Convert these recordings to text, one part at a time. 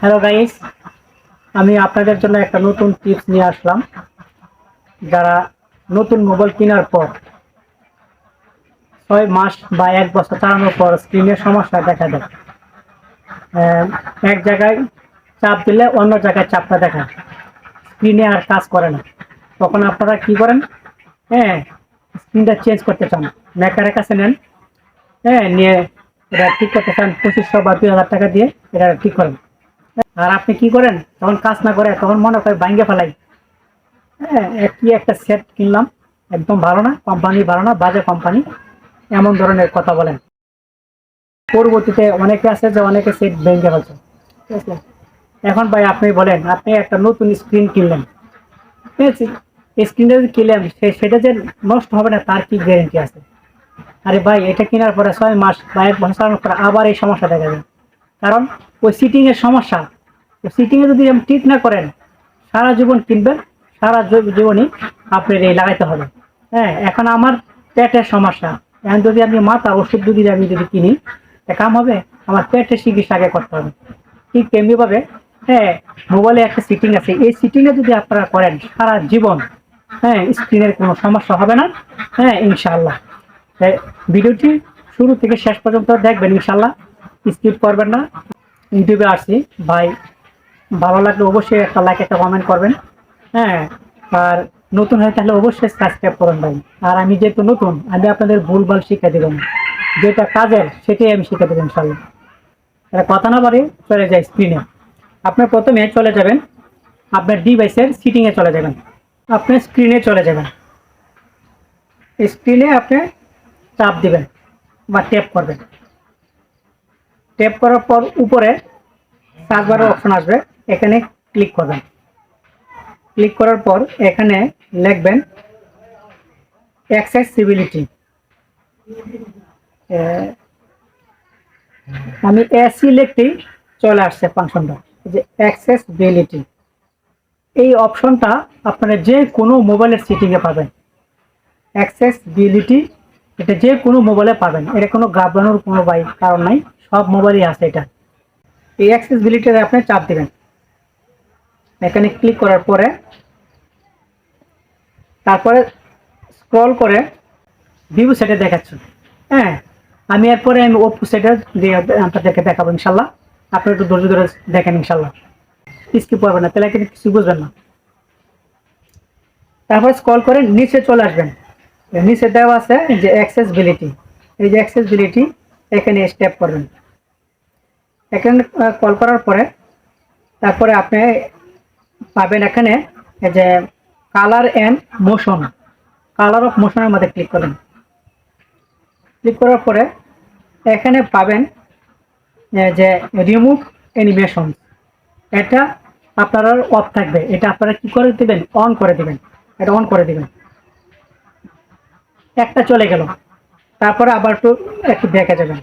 Hello guys, আমি আপনাদের জন্য একটা নতুন টিপস নিয়ে আসলাম। যারা নতুন মোবাইল কেনার পর 6 মাস বা 1 বছর চালানোর পর স্ক্রিনের সমস্যা দেখা দেয়। এক জায়গায় চাপ দিলে অন্য জায়গায় চাপটা দেখায়, স্ক্রিনে আর কাজ করে না। তখন আপনারা কি করেন? হ্যাঁ, স্ক্রিনটা চেঞ্জ করতে চান, মেকারের কাছে নেন। হ্যাঁ, নিয়ে এটা ঠিক করতে চান 2500 বা 2000 টাকা দিয়ে এটা ঠিক করেন। আর আপনি কি করেন? তখন কাজ না করে তখন মনে করে ভাঙ্গে ফেলাই। হ্যাঁ, কি একটা সেট কিনলাম, একদম ভালো না, কোম্পানি ভালো না, বাজে কোম্পানি, এমন ধরনের কথা বলেন। পরবর্তীতে অনেকে আছে যে অনেকে সেট ভেঙে ফেলছে। ঠিক আছে, এখন ভাই আপনি বলেন, আপনি একটা নতুন স্ক্রিন কিনলেন, ঠিক আছে, স্ক্রিনটা যদি কিনলেন সেটা যে নষ্ট হবে না তার কি গ্যারেন্টি আছে? আরে ভাই, এটা কেনার পরে 6 মাস বা 1 বছর চালানোর পরে আবার এই সমস্যা দেখা যায়। কারণ ওই সিটিং এর সমস্যা। সিটিং এ যদি আপনি ঠিক না করেন, সারা জীবন কিনবেন, সারা জীবনই আপনার এই লাগাইতে হবে। হ্যাঁ, এখন আমার পেটের সমস্যা, এখন যদি আমি মাথা ওষুধ যদি আমি যদি কিনি, কাম হবে? আমার পেটের চিকিৎসা আগে করতে হবে। ঠিক তেমনি ভাবে, হ্যাঁ, মোবাইলে একটা সিটিং আছে, এই সিটিং এ যদি আপনারা করেন সারা জীবন, হ্যাঁ, স্ক্রিনের কোনো সমস্যা হবে না। হ্যাঁ, ইনশাআল্লাহ। ভিডিওটি শুরু থেকে শেষ পর্যন্ত দেখবেন ইনশাআল্লাহ, স্কিপ করবেন না। ইউটিউবে আসছি ভাই, ভালো লাগলে অবশ্যই একটা লাইক, একটা কমেন্ট করবেন। হ্যাঁ, আর নতুন হয়ে থাকলে অবশ্যই সাবস্ক্রাইব করুন ভাই। আর আমি যেহেতু নতুন, আমি আপনাদের ভুলভাল শিক্ষা দেবেন, যেটা কাজের সেটাই আমি শিখে দেবো ইনশাল্লাহ। এটা কথা না পারে চলে যায় স্ক্রিনে। আপনার প্রথমে চলে যাবেন আপনার ডিভাইসের সিটিংয়ে চলে যাবেন, আপনি স্ক্রিনে চলে যাবেন। স্ক্রিনে আপনি চাপ দিবেন বা ট্যাপ করবেন। ট্যাপ করার পর উপরে সার্চ বারের অপশন আসবে, এখানে ক্লিক করবেন। ক্লিক করার পর এখানে লিখবেন অ্যাক্সেসিবিলিটি। আমি এসি লিখতেই চলে আসছে ফাংশনটা, যে অ্যাক্সেসিবিলিটি। এই অপশনটা আপনারা যে কোনো মোবাইলের সেটিংয়ে পাবেন। অ্যাক্সেসিবিলিটি, এটা যে কোনো মোবাইলে পাবেন, এটা কোনো ঘাবড়ানোর কোনো কারণ নাই, সব মোবাইলই আছে এটা। এই অ্যাক্সেসিবিলিটিতে আপনি চাপ দিবেন। এখানে ক্লিক করার পরে তারপরে স্ক্রল করে ভিউ সেটে দেখাচ্ছে। হ্যাঁ, আমি এরপরে আমি ওপো সেটের দিয়ে আপনাদেরকে দেখাবো ইনশাল্লাহ। আপনি একটু ধৈর্য ধরে দেখেন ইনশাল্লাহ, স্কিপ করবেন না, তাহলে কিন্তু কিছু বুঝবেন না। তারপরে স্ক্রল করে নিচে চলে আসবেন, নিচে দেওয়া আছে যে অ্যাক্সেসিবিলিটি। এই যে অ্যাক্সেসিবিলিটি, এখানে স্টেপ করবেন। এখানে কল করার পরে তারপরে আপনি পাবেন এখানে যে colour and motion, colour of মোশনের মধ্যে ক্লিক করবেন। ক্লিক করার পরে এখানে পাবেন যে রিমুভ অ্যানিমেশন, এটা আপনারা অফ থাকবে, এটা আপনারা কি করে দিবেন? অন করে দিবেন। এটা অন করে দিবেন। একটা চলে গেল, তারপরে আবার একটু দেখে যাবেন।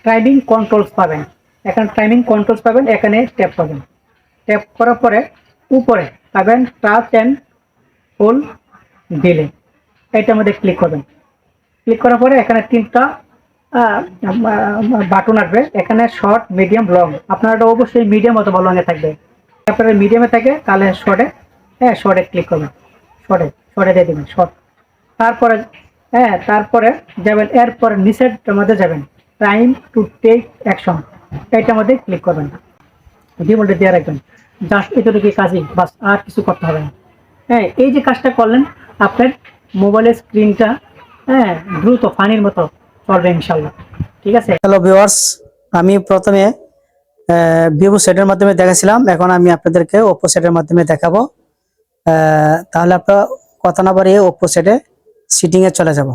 টাইমিং কন্ট্রোলস পাবেন, এখানে টাইমিং কন্ট্রোলস পাবেন, এখানে ট্যাপ পাবেন। ট্যাপ করার পরে উপরে পাবেন টাচ অ্যান্ড হোল্ড ডিলে, এটার মধ্যে ক্লিক করবেন। ক্লিক করার পরে এখানে 3টা বাটন আসবে, এখানে শর্ট, মিডিয়াম, লং। আপনারা এটা অবশ্যই মিডিয়াম অথবা লং এ থাকবে। আপনারা মিডিয়ামে থাকে তাহলে শর্টে, হ্যাঁ, শর্টে ক্লিক করবেন। শর্টে দিয়ে দেবেন শর্ট। তারপরে হ্যাঁ, তারপরে যাবেন, এরপরে নিচের মধ্যে যাবেন টাইম টু টেক অ্যাকশন, এইটার মধ্যে ক্লিক করবেন। ডিফল্টে দিয়ে রাখবেন। জাস্ট এতটুকু কাজই, বাস, আর কিছু করতে হবে না। হ্যাঁ, এই যে কাজটা করলেন, আপনার মোবাইলের স্ক্রিনটা, হ্যাঁ, দ্রুত পানির মতো চলবে ইনশাল্লাহ। ঠিক আছে। হ্যালো ভিউয়ার্স, আমি প্রথমে ভিভো সেটের মাধ্যমে দেখাছিলাম, এখন আমি আপনাদেরকে ওপো সেটের মাধ্যমে দেখাবো। তাহলে আপনারা কথা না বাড়িয়ে ওপো সেটে সিটিং এ চলে যাব।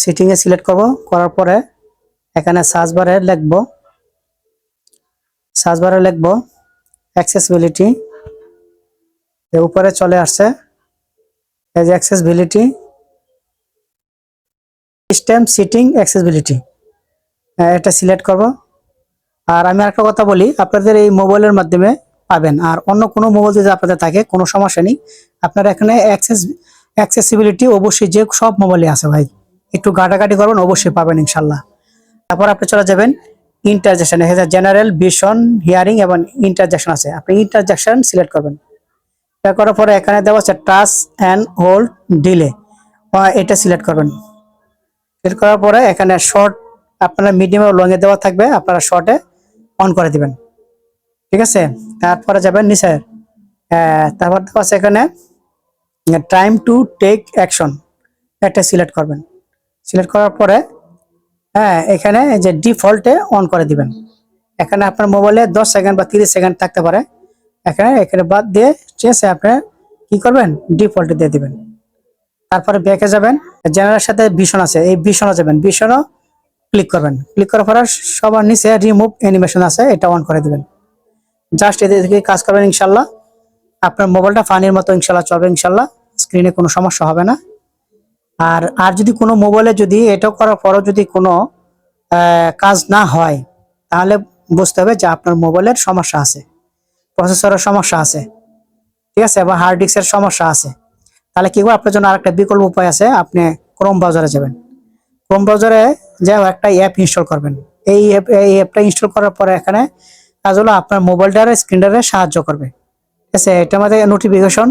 সিটিং এ সিলেক্ট করব, করার পরে এখানে সার্চ বারে লিখবো অ্যাক্সেসিবিলিটি। উপরে চলে আসছে এই যে অ্যাক্সেসিবিলিটি, সিস্টেম সিটিং অ্যাক্সেসিবিলিটি, এটা সিলেক্ট করব। আর আমি আরেকটা কথা বলি, আপনাদের এই মোবাইলের মাধ্যমে পাবেন, আর অন্য কোনো মোবাইল যদি আপনাদের থাকে কোনো সমস্যা নেই। আপনারা এখানে অ্যাক্সেসিবিলিটি অবশ্যই যে সব মোবাইলে আছে ভাই, একটু ঘাটাঘাটি করবেন, অবশ্যই পাবেন ইনশাল্লাহ। তারপর আপনি চলে যাবেন ইন্টারজেকশন, এখানে জেনারেল, ভিশন, হিয়ারিং এবং ইন্টারজেকশন আছে। আপনি ইন্টারজেকশন সিলেক্ট করবেন। এটা করার পরে এখানে দেওয়া আছে টাচ অ্যান্ড হোল্ড ডিলে, এটা সিলেক্ট করবেন। সিলেক্ট করার পরে এখানে শর্ট আপনারা মিডিয়াম ও লং এ দেওয়া থাকবে, আপনারা শর্টে অন করে দিবেন। ঠিক আছে, তারপরে যাবেন নিচে, তারপর দেওয়া আছে এখানে টাইম টু টেক অ্যাকশন, এটা সিলেক্ট করবেন। সিলেক্ট করার পরে এখানে যে ডিফল্টে অন করে দিবেন। এখানে আপনার মোবাইলে 10 সেকেন্ড বা 30 সেকেন্ড থাকতে পারে, এখানে বাদ দিয়ে ঠিক আছে আপনি কি করবেন, ডিফল্টে দিয়ে দিবেন। তারপরে ব্যাকে যাবেন, জেনারেলের সাথে ভিশন আছে, এই ভিশনও যাবেন, ভিশনও ক্লিক করবেন। ক্লিক করার পরে সবার নিচে রিমুভ অ্যানিমেশন আছে, এটা অন করে দিবেন। জাস্ট এদের থেকে কাজ করবেন, ইনশাল্লাহ আপনার মোবাইলটা ফানির মতো ইনশাল্লাহ চলবে, ইনশাল্লাহ স্ক্রিনে কোনো সমস্যা হবে না। আর যদি কোনো মোবাইলে যদি এটা করার পরও যদি কোনো কাজ না হয়, তাহলে বুঝতে হবে যে আপনার মোবাইলের সমস্যা আছে, প্রসেসরের সমস্যা আছে, ঠিক আছে, বা হার্ড ডিস্কের সমস্যা আছে। তাহলে কি করবো, আপনার জন্য আরেকটা বিকল্প উপায় আছে, আপনি ক্রোম ব্রাউজারে যাবেন। ক্রোম ব্রাউজারে যাও একটা অ্যাপ ইনস্টল করবেন। এই অ্যাপটা ইনস্টল করার পরে এখানে কাজ হলো আপনার মোবাইলটার স্ক্রিনটারে সাহায্য করবে। ঠিক আছে, এটার মধ্যে নোটিফিকেশন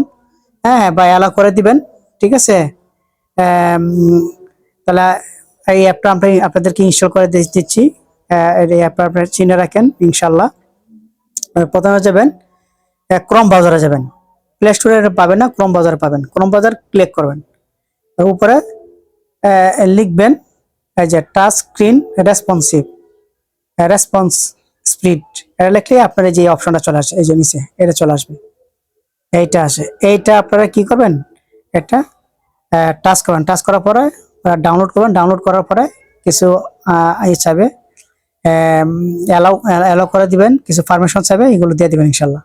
বা অ্যালাউ করে দিবেন। ঠিক আছে, তাহলে এই অ্যাপটা আমরা আপনাদেরকে ইনস্টল করে দিচ্ছি। এই অ্যাপটা আপনারা চিনে রাখেন ইনশাল্লাহ। প্রথমে যাবেন ক্রোম ব্রাউজারে যাবেন, প্লে স্টোরে পাবেন না, ক্রোম ব্রাউজারে পাবেন। ক্রোম ব্রাউজার ক্লিক করবেন, উপরে লিখবেন এই যে touch screen responsive, response speed, এটা লিখলে আপনার যে অপশনটা চলে আসে, এই যে নিচে এটা চলে আসবে, এইটা আসে। এইটা আপনারা কি করবেন, এটা টাচ করবেন। টাচ করার পরে ডাউনলোড করবেন। ডাউনলোড করার পরে কিছু চাইবে, অ্যালাউ করে দিবেন, কিছু পারমিশন চাইবে, এগুলো দিয়ে দিবেন ইনশাল্লাহ।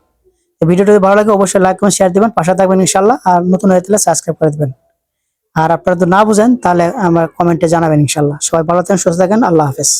তো ভিডিওটি যদি ভালো লাগে অবশ্যই লাইক এবং শেয়ার দিবেন, পাশে থাকবেন ইনশাল্লাহ। আর নতুন হয়ে থাকলে সাবস্ক্রাইব করে দিবেন। আর আপনারা যদি না বুঝেন তাহলে আমার কমেন্টে জানাবেন ইনশাল্লাহ। সবাই ভালো থাকেন, সুস্থ থাকেন, আল্লাহ হাফেজ।